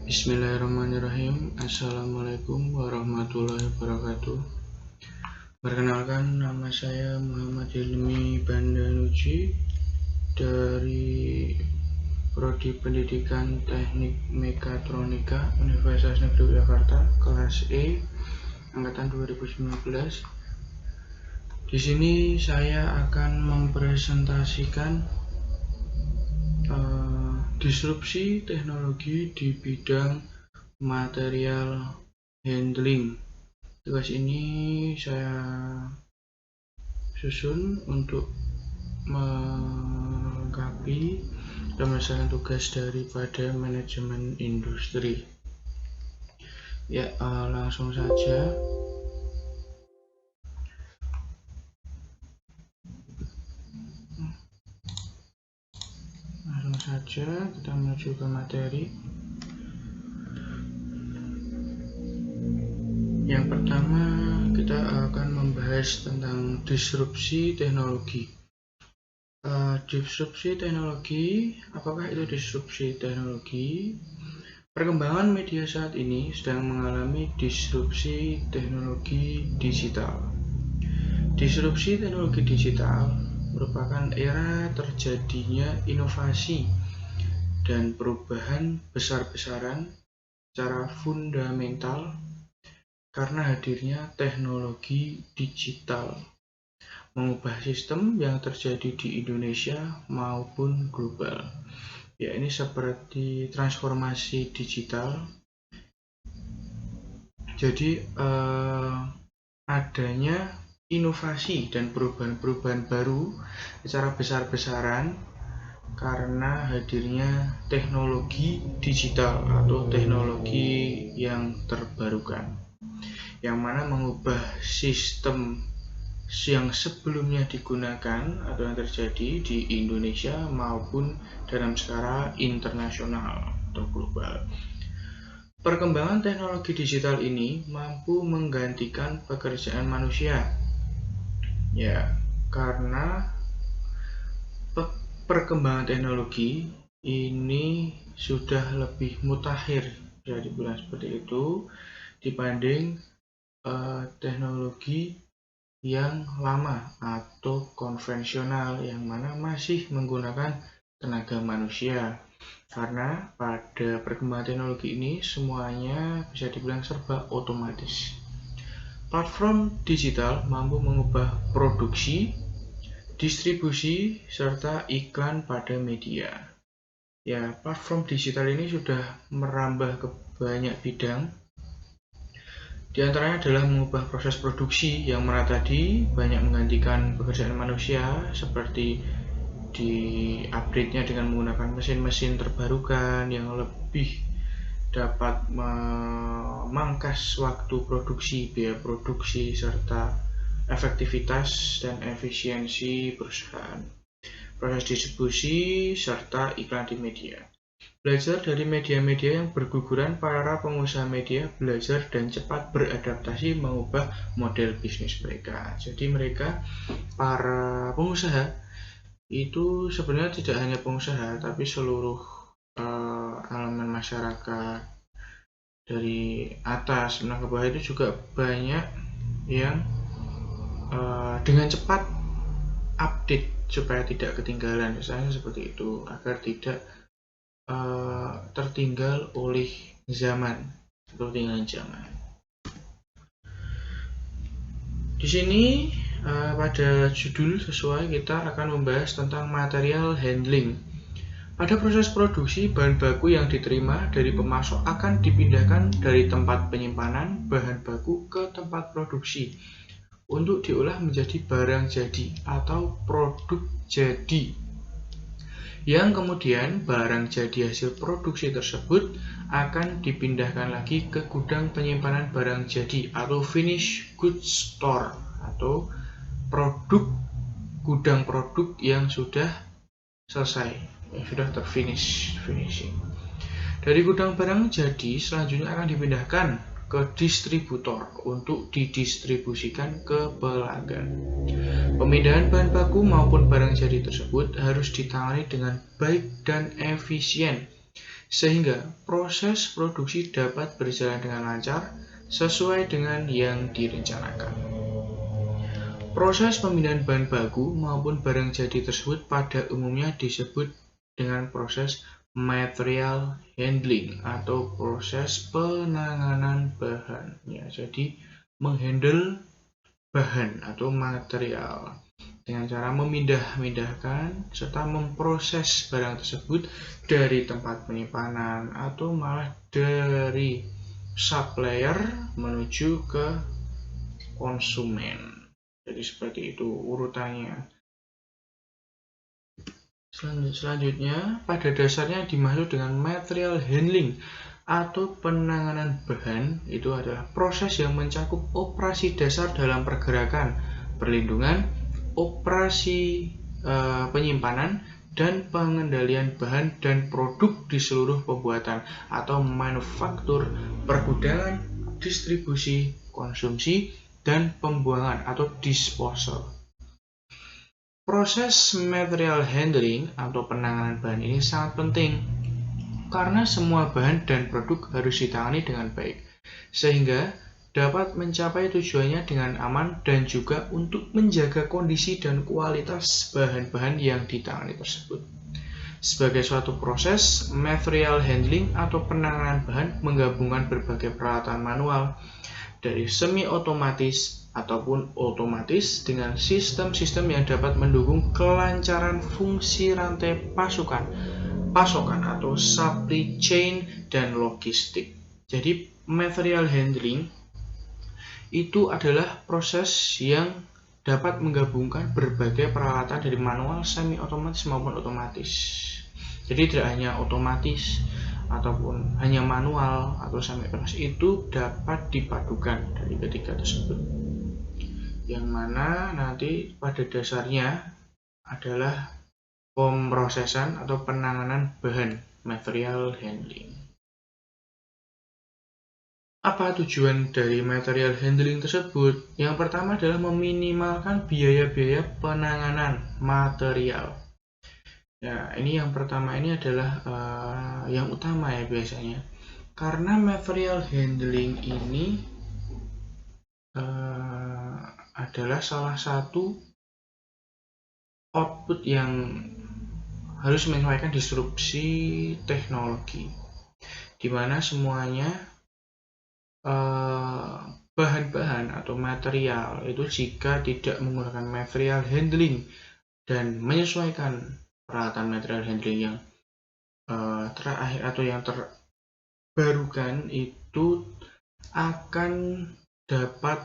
Bismillahirrahmanirrahim. Assalamualaikum warahmatullahi wabarakatuh. Perkenalkan, nama saya Muhammad Hilmi Bandanuji dari Prodi Pendidikan Teknik Mekatronika Universitas Negeri Jakarta, kelas E, angkatan 2019. Di sini saya akan mempresentasikan disrupsi teknologi di bidang material handling. Tugas ini saya susun untuk melengkapi penyelesaian tugas daripada manajemen industri. Ya, langsung saja. Kita menuju ke materi. Yang pertama, kita akan membahas tentang disrupsi teknologi. Disrupsi teknologi, apakah itu disrupsi teknologi? Perkembangan media saat ini sedang mengalami disrupsi teknologi digital. Disrupsi teknologi digital merupakan era terjadinya inovasi dan perubahan besar-besaran secara fundamental karena hadirnya teknologi digital, mengubah sistem yang terjadi di Indonesia maupun global. Ya, ini seperti transformasi digital. Jadi adanya inovasi dan perubahan-perubahan baru secara besar-besaran karena hadirnya teknologi digital atau teknologi yang terbarukan, yang mana mengubah sistem yang sebelumnya digunakan atau yang terjadi di Indonesia maupun dalam skala internasional atau global. Perkembangan teknologi digital ini mampu menggantikan pekerjaan manusia. Ya, karena perkembangan teknologi ini sudah lebih mutakhir, bisa dibilang seperti itu, dibanding teknologi yang lama atau konvensional yang mana masih menggunakan tenaga manusia. Karena pada perkembangan teknologi ini semuanya bisa dibilang serba otomatis. Platform digital mampu mengubah produksi, distribusi, serta iklan pada media. Ya, platform digital ini sudah merambah ke banyak bidang. Di antaranya adalah mengubah proses produksi yang mana tadi banyak menggantikan pekerjaan manusia, seperti di-upgrade-nya dengan menggunakan mesin-mesin terbarukan yang lebih dapat memangkas waktu produksi, biaya produksi, serta efektivitas dan efisiensi perusahaan, proses distribusi, serta iklan di media. Belajar dari media-media yang berguguran, para pengusaha media belajar dan cepat beradaptasi mengubah model bisnis mereka. Jadi mereka, para pengusaha, itu sebenarnya tidak hanya pengusaha, tapi seluruh elemen masyarakat dari atas menengah ke bawah itu juga banyak yang dengan cepat update supaya tidak ketinggalan, misalnya seperti itu, agar tidak tertinggal oleh zaman atau ketinggalan zaman. Di sini pada judul sesuai kita akan membahas tentang material handling. Pada proses produksi, bahan baku yang diterima dari pemasok akan dipindahkan dari tempat penyimpanan bahan baku ke tempat produksi untuk diolah menjadi barang jadi atau produk jadi, yang kemudian barang jadi hasil produksi tersebut akan dipindahkan lagi ke gudang penyimpanan barang jadi atau finish goods store atau gudang produk yang sudah selesai, yang sudah finishing. Dari gudang barang jadi selanjutnya akan dipindahkan ke distributor untuk didistribusikan ke pelanggan. Pemindahan bahan baku maupun barang jadi tersebut harus ditangani dengan baik dan efisien sehingga proses produksi dapat berjalan dengan lancar sesuai dengan yang direncanakan. Proses pemindahan bahan baku maupun barang jadi tersebut pada umumnya disebut dengan proses material handling atau proses penanganan bahan. Ya, jadi menghandle bahan atau material dengan cara memindah-mindahkan serta memproses barang tersebut dari tempat penyimpanan atau malah dari supplier menuju ke konsumen. Jadi seperti itu urutannya. Selanjutnya, pada dasarnya dimaksud dengan material handling atau penanganan bahan itu adalah proses yang mencakup operasi dasar dalam pergerakan, perlindungan, operasi penyimpanan, dan pengendalian bahan dan produk di seluruh pembuatan atau manufaktur, pergudangan, distribusi, konsumsi, dan pembuangan atau disposal. Proses material handling atau penanganan bahan ini sangat penting karena semua bahan dan produk harus ditangani dengan baik, sehingga dapat mencapai tujuannya dengan aman dan juga untuk menjaga kondisi dan kualitas bahan-bahan yang ditangani tersebut. Sebagai suatu proses, material handling atau penanganan bahan menggabungkan berbagai peralatan manual, dari semi-otomatis ataupun otomatis dengan sistem-sistem yang dapat mendukung kelancaran fungsi rantai pasokan atau supply chain dan logistik. Jadi material handling itu adalah proses yang dapat menggabungkan berbagai peralatan dari manual, semi-otomatis maupun otomatis. Jadi tidak hanya otomatis ataupun hanya manual atau semi-otomatis, itu dapat dipadukan dari ketiga tersebut. Yang mana nanti pada dasarnya adalah pemrosesan atau penanganan bahan material handling. Apa tujuan dari material handling tersebut? Yang pertama adalah meminimalkan biaya-biaya penanganan material. Ya, ini yang pertama ini adalah yang utama ya biasanya. Karena material handling ini adalah salah satu output yang harus menyesuaikan disrupsi teknologi, di mana semuanya bahan-bahan atau material itu jika tidak menggunakan material handling dan menyesuaikan peralatan material handling yang terakhir atau yang terbarukan, itu akan dapat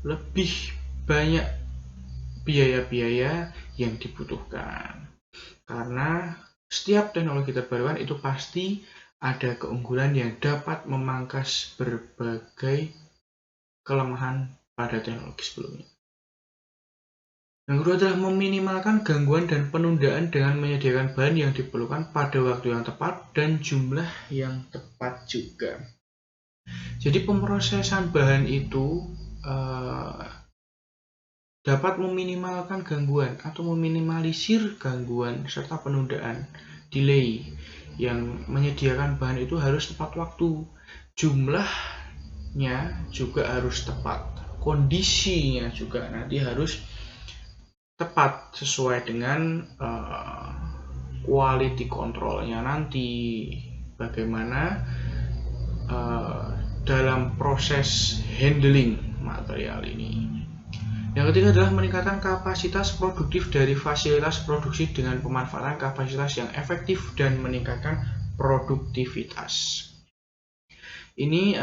lebih banyak biaya-biaya yang dibutuhkan. Karena setiap teknologi terbarukan itu pasti ada keunggulan yang dapat memangkas berbagai kelemahan pada teknologi sebelumnya. Yang kedua adalah meminimalkan gangguan dan penundaan dengan menyediakan bahan yang diperlukan pada waktu yang tepat dan jumlah yang tepat juga. Jadi pemrosesan bahan itu dapat meminimalkan gangguan atau meminimalisir gangguan serta penundaan, delay, yang menyediakan bahan itu harus tepat waktu, jumlahnya juga harus tepat, kondisinya juga nanti harus tepat sesuai dengan quality controlnya nanti, bagaimana dalam proses handling material ini. Yang ketiga adalah meningkatkan kapasitas produktif dari fasilitas produksi dengan pemanfaatan kapasitas yang efektif dan meningkatkan produktivitas. Ini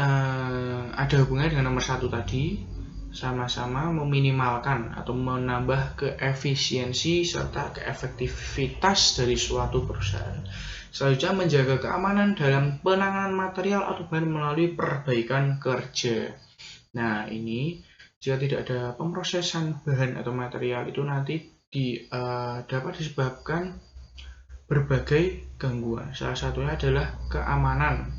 ada hubungannya dengan nomor 1 tadi, sama-sama meminimalkan atau menambah keefisiensi serta keefektivitas dari suatu perusahaan. Selanjutnya menjaga keamanan dalam penanganan material atau bahan melalui perbaikan kerja. Nah, ini jika tidak ada pemrosesan bahan atau material itu nanti dapat disebabkan berbagai gangguan. Salah satunya adalah keamanan.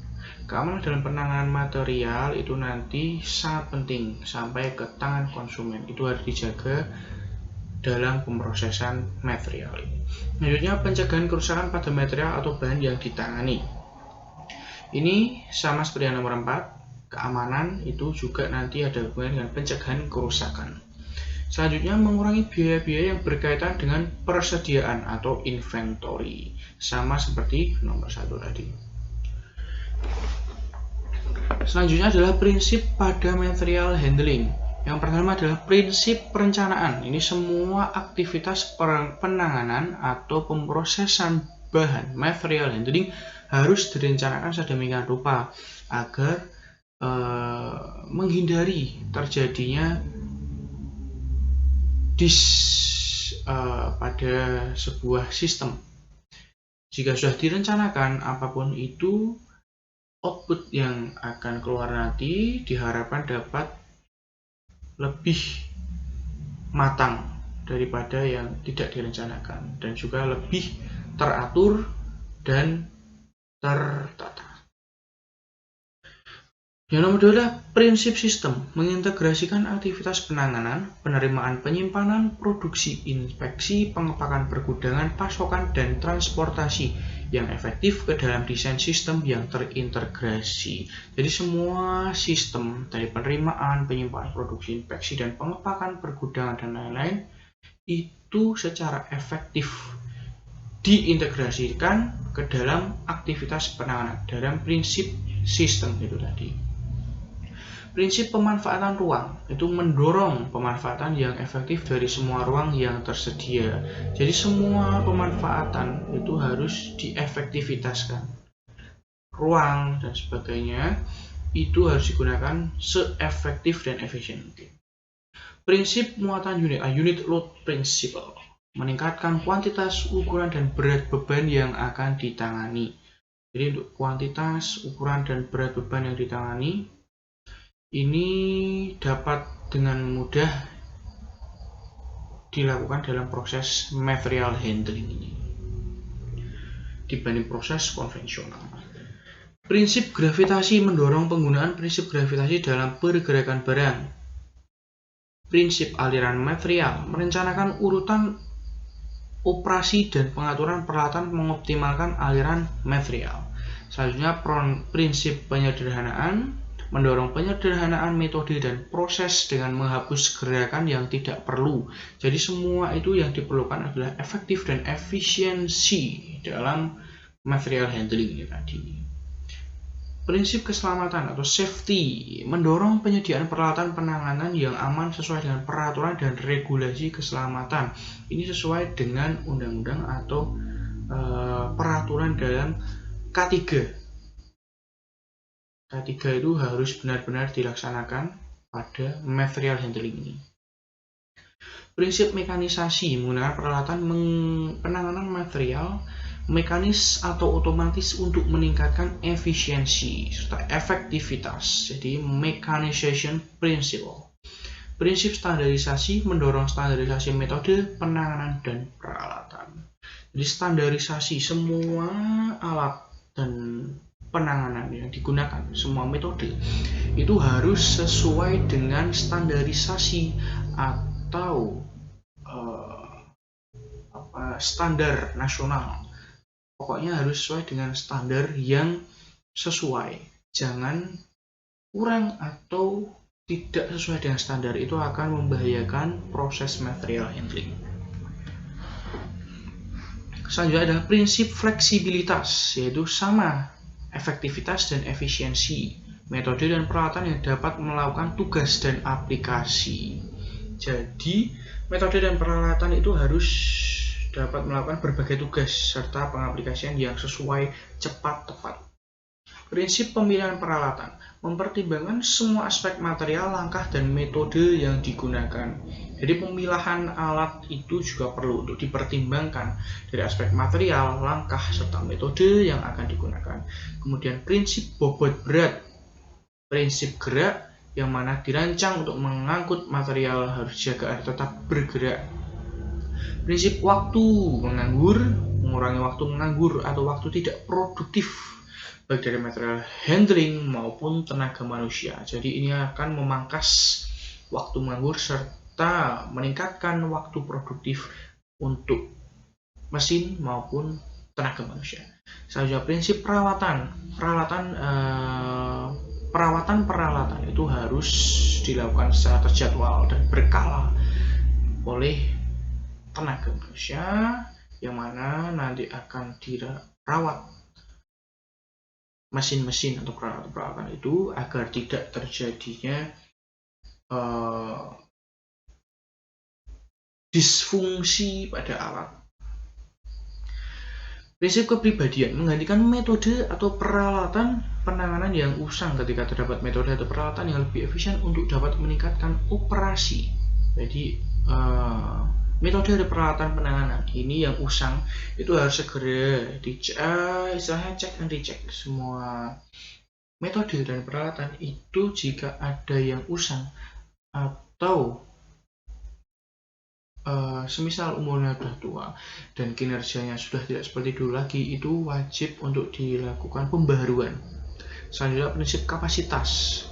Keamanan dalam penanganan material itu nanti sangat penting sampai ke tangan konsumen. Itu harus dijaga dalam pemrosesan material ini. Selanjutnya, pencegahan kerusakan pada material atau bahan yang ditangani. Ini sama seperti yang nomor 4, keamanan itu juga nanti ada hubungan dengan pencegahan kerusakan. Selanjutnya, mengurangi biaya-biaya yang berkaitan dengan persediaan atau inventory, sama seperti nomor 1 tadi. Selanjutnya adalah prinsip pada material handling. Yang pertama adalah prinsip perencanaan. Ini semua aktivitas penanganan atau pemrosesan bahan material handling harus direncanakan sedemikian rupa agar menghindari terjadinya pada sebuah sistem. Jika sudah direncanakan apapun itu, output yang akan keluar nanti diharapkan dapat lebih matang daripada yang tidak direncanakan dan juga lebih teratur dan tertata. Yang nomor 2 adalah prinsip sistem, mengintegrasikan aktivitas penanganan, penerimaan penyimpanan, produksi, inspeksi, pengepakan pergudangan, pasokan, dan transportasi yang efektif ke dalam desain sistem yang terintegrasi. Jadi semua sistem dari penerimaan, penyimpanan, produksi, inspeksi, dan pengepakan pergudangan dan lain-lain itu secara efektif diintegrasikan ke dalam aktivitas penanganan dalam prinsip sistem itu tadi. Prinsip pemanfaatan ruang itu mendorong pemanfaatan yang efektif dari semua ruang yang tersedia. Jadi semua pemanfaatan itu harus diefektivitaskan. Ruang dan sebagainya itu harus digunakan seefektif dan efisien mungkin. Prinsip muatan unit, unit load principle, meningkatkan kuantitas, ukuran, dan berat beban yang akan ditangani. Jadi untuk kuantitas, ukuran, dan berat beban yang ditangani ini dapat dengan mudah dilakukan dalam proses material handling ini dibanding proses konvensional. Prinsip gravitasi mendorong penggunaan prinsip gravitasi dalam pergerakan barang. Prinsip aliran material merencanakan urutan operasi dan pengaturan peralatan mengoptimalkan aliran material. Selanjutnya, prinsip penyederhanaan mendorong penyederhanaan metode dan proses dengan menghapus gerakan yang tidak perlu. Jadi semua itu yang diperlukan adalah efektif dan efisiensi dalam material handling ini tadi. Prinsip keselamatan atau safety mendorong penyediaan peralatan penanganan yang aman sesuai dengan peraturan dan regulasi keselamatan. Ini sesuai dengan undang-undang atau peraturan dalam K3. K3 itu harus benar-benar dilaksanakan pada material handling ini. Prinsip mekanisasi menggunakan peralatan penanganan material mekanis atau otomatis untuk meningkatkan efisiensi serta efektivitas. Jadi mechanization principle. Prinsip standarisasi mendorong standarisasi metode penanganan dan peralatan. Jadi standarisasi semua alat dan penanganan yang digunakan, semua metode itu harus sesuai dengan standarisasi atau standar nasional. Pokoknya harus sesuai dengan standar yang sesuai. Jangan kurang atau tidak sesuai dengan standar, itu akan membahayakan proses material handling. Selanjutnya adalah prinsip fleksibilitas, yaitu sama efektivitas dan efisiensi, metode dan peralatan yang dapat melakukan tugas dan aplikasi. Jadi, metode dan peralatan itu harus dapat melakukan berbagai tugas serta pengaplikasian yang sesuai, cepat, tepat. Prinsip pemilihan peralatan mempertimbangkan semua aspek material, langkah, dan metode yang digunakan. Jadi pemilihan alat itu juga perlu untuk dipertimbangkan dari aspek material, langkah, serta metode yang akan digunakan. Kemudian prinsip bobot berat, prinsip gerak yang mana dirancang untuk mengangkut material harus dijaga agar tetap bergerak. Prinsip waktu menganggur, mengurangi waktu menganggur atau waktu tidak produktif baik dari material handling maupun tenaga manusia. Jadi ini akan memangkas waktu menganggur serta meningkatkan waktu produktif untuk mesin maupun tenaga manusia. Selanjutnya prinsip peralatan itu harus dilakukan secara terjadwal dan berkala oleh tenaga manusia yang mana nanti akan dirawat mesin-mesin atau peralatan itu agar tidak terjadinya disfungsi pada alat. Prinsip kepribadian menggantikan metode atau peralatan penanganan yang usang ketika terdapat metode atau peralatan yang lebih efisien untuk dapat meningkatkan operasi. Jadi metode atau peralatan penanganan ini yang usang itu harus segera istilahnya cek and recheck. Semua metode dan peralatan itu jika ada yang usang atau semisal umurnya sudah tua dan kinerjanya sudah tidak seperti dulu lagi, itu wajib untuk dilakukan pembaharuan. Selanjutnya prinsip kapasitas,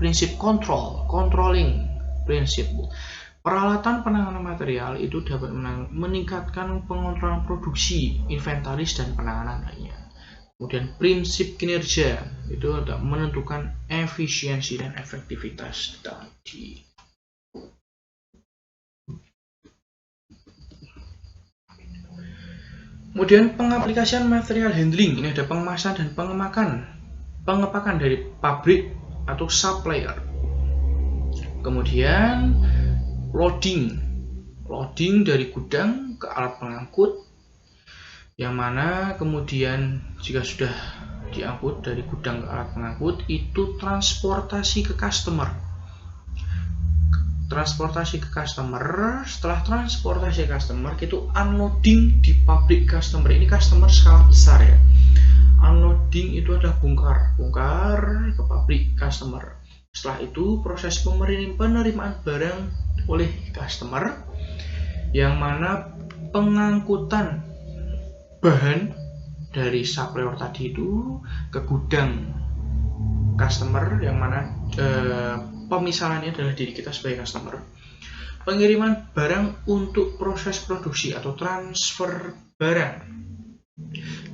prinsip controlling prinsip. Peralatan penanganan material itu dapat meningkatkan pengontrolan produksi, inventaris, dan penanganan lainnya. Kemudian prinsip kinerja itu untuk menentukan efisiensi dan efektivitas tadi. Kemudian pengaplikasian material handling, ini ada pengemasan dan pengepakan dari pabrik atau supplier. Kemudian loading dari gudang ke alat pengangkut, yang mana kemudian jika sudah diangkut dari gudang ke alat pengangkut itu transportasi ke customer. Setelah transportasi ke customer itu unloading di pabrik customer. Ini customer skala besar ya. Unloading itu adalah bongkar ke pabrik customer. Setelah itu proses penerimaan barang oleh customer, yang mana pengangkutan bahan dari supplier tadi itu ke gudang customer, yang mana pemisahannya adalah diri kita sebagai customer. Pengiriman barang untuk proses produksi atau transfer barang.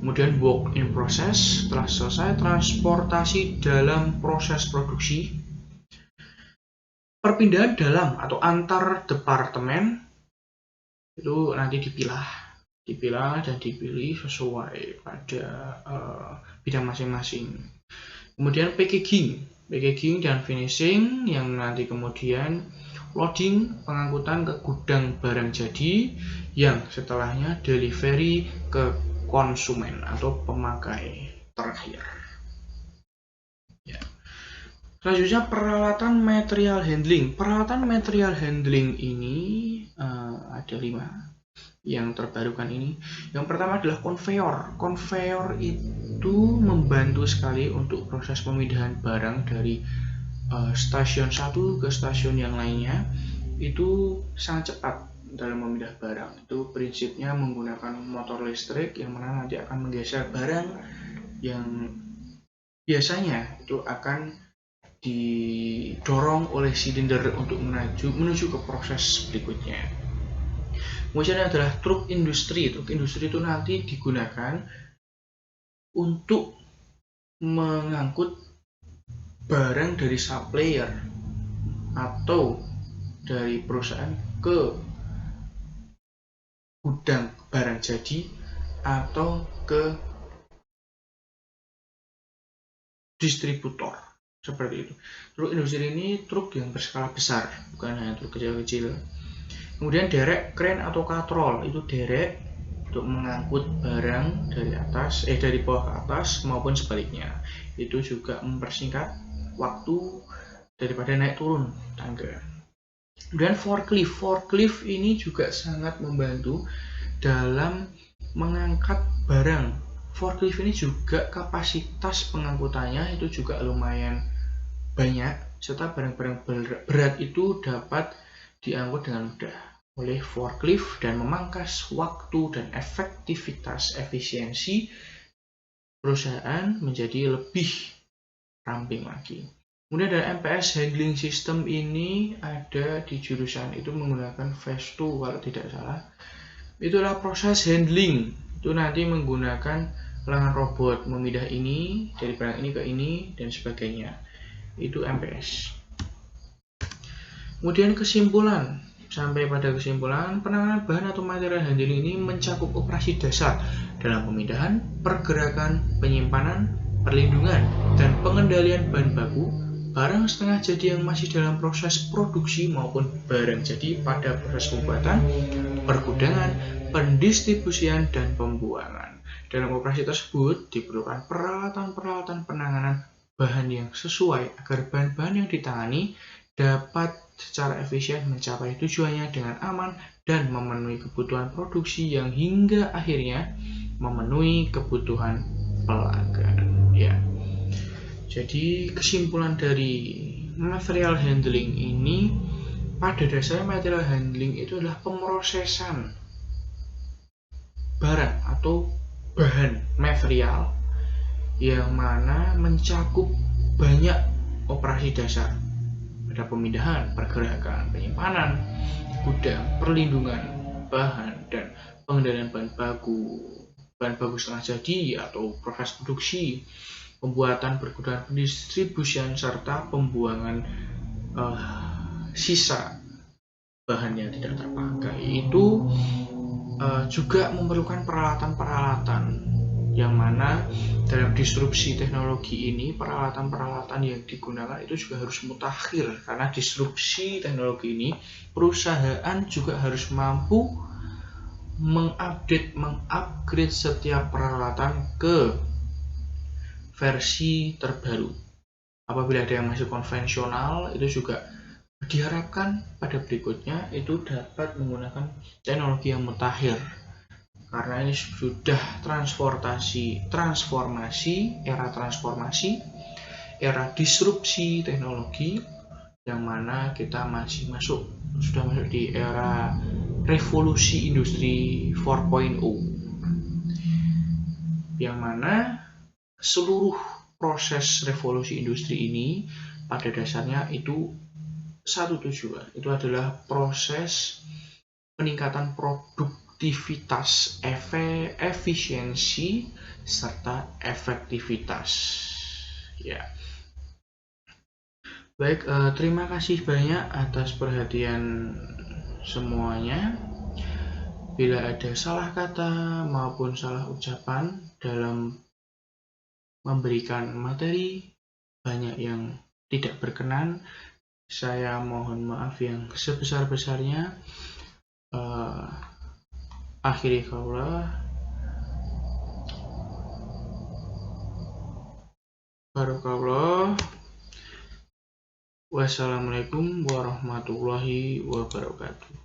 Kemudian work in process, setelah selesai transportasi dalam proses produksi. Perpindahan dalam atau antar departemen itu nanti dipilah dan dipilih sesuai pada bidang masing-masing. Kemudian packaging dan finishing, yang nanti kemudian loading, pengangkutan ke gudang barang jadi, yang setelahnya delivery ke konsumen atau pemakai terakhir. Ya. Selanjutnya peralatan material handling. Peralatan material handling ini ada 5 yang terbarukan ini. Yang pertama adalah conveyor. Conveyor itu membantu sekali untuk proses pemindahan barang dari stasiun satu ke stasiun yang lainnya. Itu sangat cepat dalam memindah barang. Itu prinsipnya menggunakan motor listrik, yang mana nanti akan menggeser barang yang biasanya itu akan didorong oleh silinder untuk menuju ke proses berikutnya. Kemudian adalah truk industri. Truk industri itu nanti digunakan untuk mengangkut barang dari supplier atau dari perusahaan ke gudang barang jadi atau ke distributor, seperti itu. Truk industri ini truk yang berskala besar, bukan hanya truk kecil-kecil. Kemudian derek, crane atau katrol, itu derek untuk mengangkut barang dari bawah ke atas maupun sebaliknya. Itu juga mempersingkat waktu daripada naik turun tangga. Kemudian forklift ini juga sangat membantu dalam mengangkat barang. Forklift ini juga kapasitas pengangkutannya itu juga lumayan banyak, serta barang-barang berat itu dapat diangkut dengan mudah oleh forklift dan memangkas waktu dan efisiensi perusahaan menjadi lebih ramping lagi. Kemudian ada MPS Handling System, ini ada di jurusan itu menggunakan phase 2 kalau tidak salah. Itulah proses handling, itu nanti menggunakan lengan robot memindah ini dari barang ini ke ini dan sebagainya. Itu MPS. Kemudian kesimpulan, sampai pada kesimpulan, penanganan bahan atau material handling ini mencakup operasi dasar dalam pemindahan, pergerakan, penyimpanan, perlindungan, dan pengendalian bahan baku, barang setengah jadi yang masih dalam proses produksi maupun barang jadi pada proses pembuatan, pergudangan, pendistribusian, dan pembuangan. Dalam operasi tersebut diperlukan peralatan-peralatan penanganan bahan yang sesuai agar bahan-bahan yang ditangani dapat secara efisien mencapai tujuannya dengan aman dan memenuhi kebutuhan produksi yang hingga akhirnya memenuhi kebutuhan pelanggan. Ya. Jadi kesimpulan dari material handling ini, pada dasarnya material handling itu adalah pemrosesan barang atau bahan material yang mana mencakup banyak operasi dasar. Ada pemindahan, pergerakan, penyimpanan, gudang, perlindungan bahan, dan pengendalian bahan baku setengah jadi atau proses produksi, pembuatan, pergudangan, pendistribusian, serta pembuangan sisa bahan yang tidak terpakai. Itu juga memerlukan peralatan-peralatan yang mana dalam disrupsi teknologi ini peralatan-peralatan yang digunakan itu juga harus mutakhir, karena disrupsi teknologi ini perusahaan juga harus mampu mengupgrade setiap peralatan ke versi terbaru. Apabila ada yang masih konvensional, itu juga diharapkan pada berikutnya itu dapat menggunakan teknologi yang mutakhir, karena ini sudah transformasi, era disrupsi teknologi, yang mana kita sudah masuk di era revolusi industri 4.0, yang mana seluruh proses revolusi industri ini pada dasarnya itu satu tujuan, itu adalah proses peningkatan produktivitas, efisiensi, serta efektivitas. Ya. Baik, terima kasih banyak atas perhatian semuanya. Bila ada salah kata maupun salah ucapan dalam memberikan materi, banyak yang tidak berkenan, saya mohon maaf yang sebesar-besarnya. Akhiri qaula, barakallah. Wassalamualaikum warahmatullahi wabarakatuh.